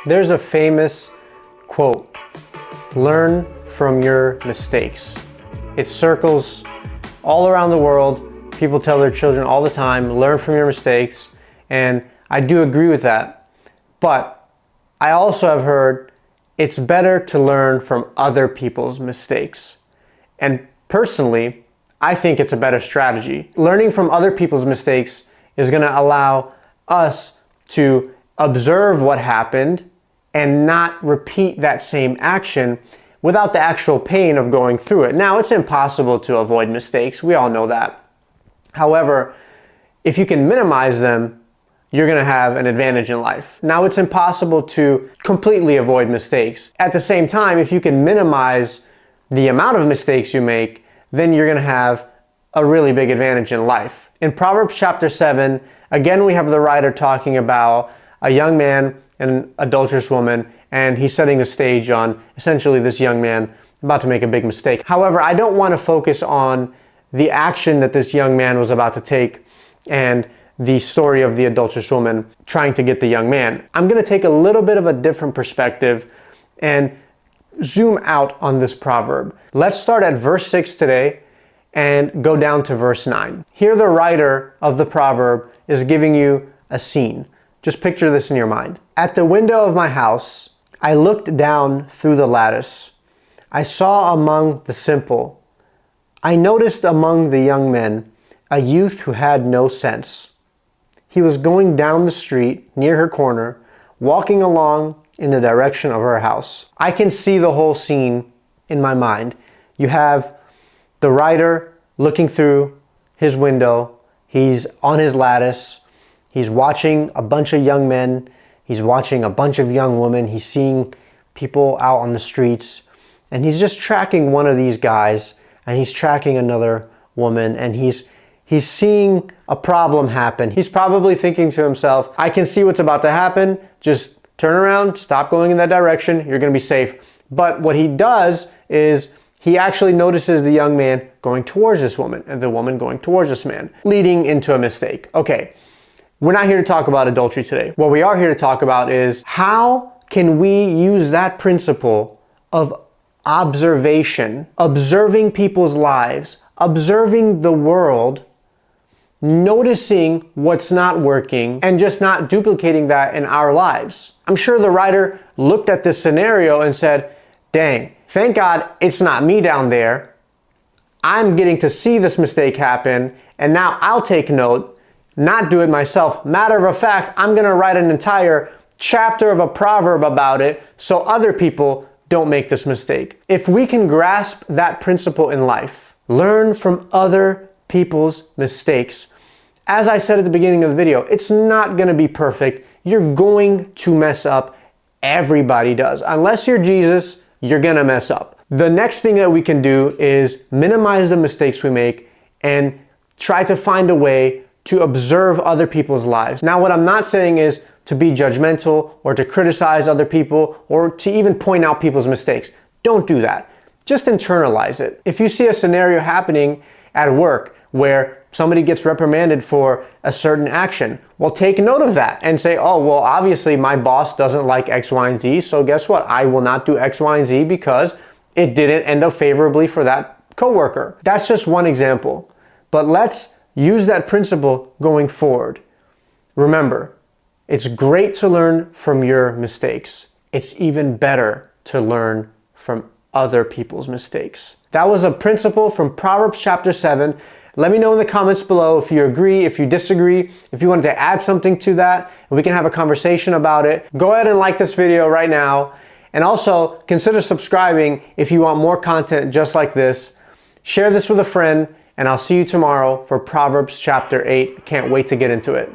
There's a famous quote, learn from your mistakes. It circles all around the world. People tell their children all the time, learn from your mistakes. And I do agree with that. But I also have heard it's better to learn from other people's mistakes. And personally, I think it's a better strategy. Learning from other people's mistakes is going to allow us to observe what happened and not repeat that same action without the actual pain of going through it. Now, it's impossible to avoid mistakes. We all know that. However, if you can minimize them, you're going to have an advantage in life. Now, it's impossible to completely avoid mistakes. At the same time, if you can minimize the amount of mistakes you make, then you're going to have a really big advantage in life. In Proverbs chapter 7, again, we have the writer talking about a young man and an adulterous woman, and he's setting the stage on essentially this young man about to make a big mistake. However, I don't want to focus on the action that this young man was about to take and the story of the adulterous woman trying to get the young man. I'm going to take a little bit of a different perspective and zoom out on this proverb. Let's start at verse 6 today and go down to verse 9. Here the writer of the proverb is giving you a scene. Just picture this in your mind. At the window of my house, I looked down through the lattice. I saw among the simple. I noticed among the young men a youth who had no sense. He was going down the street near her corner, walking along in the direction of her house. I can see the whole scene in my mind. You have the writer looking through his window. He's on his lattice. He's watching a bunch of young men. He's watching a bunch of young women. He's seeing people out on the streets. And he's just tracking one of these guys. And he's tracking another woman. And he's seeing a problem happen. He's probably thinking to himself, I can see what's about to happen. Just turn around, stop going in that direction. You're going to be safe. But what he does is he actually notices the young man going towards this woman and the woman going towards this man, leading into a mistake. Okay. We're not here to talk about adultery today. What we are here to talk about is how can we use that principle of observation, observing people's lives, observing the world, noticing what's not working, and just not duplicating that in our lives. I'm sure the writer looked at this scenario and said, dang, thank God it's not me down there. I'm getting to see this mistake happen, and now I'll take note, not do it myself. Matter of fact, I'm going to write an entire chapter of a proverb about it so other people don't make this mistake. If we can grasp that principle in life, learn from other people's mistakes. As I said at the beginning of the video, it's not going to be perfect. You're going to mess up. Everybody does. Unless you're Jesus, you're going to mess up. The next thing that we can do is minimize the mistakes we make and try to find a way to observe other people's lives. Now, what I'm not saying is to be judgmental or to criticize other people or to even point out people's mistakes. Don't do that. Just internalize it. If you see a scenario happening at work where somebody gets reprimanded for a certain action, well, take note of that and say, oh, well, obviously my boss doesn't like X, Y, and Z, so guess what? I will not do X, Y, and Z because it didn't end up favorably for that coworker. That's just one example. But let's use that principle going forward. Remember, it's great to learn from your mistakes. It's even better to learn from other people's mistakes. That was a principle from Proverbs chapter 7. Let me know in the comments below if you agree, if you disagree, if you wanted to add something to that, and we can have a conversation about it. Go ahead and like this video right now. And also consider subscribing if you want more content just like this. Share this with a friend, and I'll see you tomorrow for Proverbs chapter 8. Can't wait to get into it.